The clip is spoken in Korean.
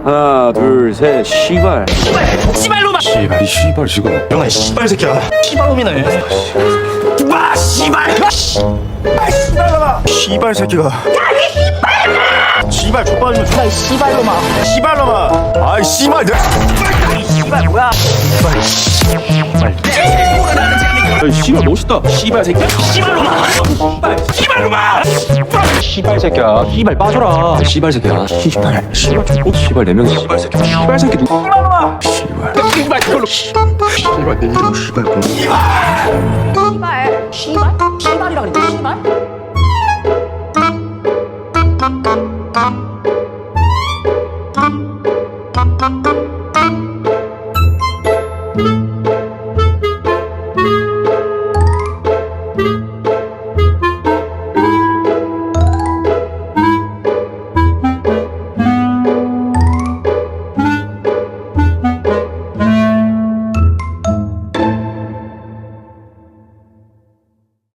하나 둘 셋 씨발. 씨발놈아. 씨발 이 씨발 지금 영아 씨발 새끼야. 씨발놈이네. 와 씨발. 씨발놈아. 씨발 새끼가. 씨발 족발이면 존나 씨발놈아. 씨발놈아. 아이 씨발 내. 씨발 뭐야? 야, 씨발 멋있다. 씨발 새끼야. 씨발놈아. 씨발놈아. 씨발 새끼야. 씨발 빠져라. 씨발 새끼야. 씨발. 씨발. 씨발 네 명이 씨발 새끼. 씨발 새끼 누구? 씨발놈아. 씨발. 씨발 그걸로. 씨발 내 이름 씨발 뭐 씨발이라 그랬지, 씨발?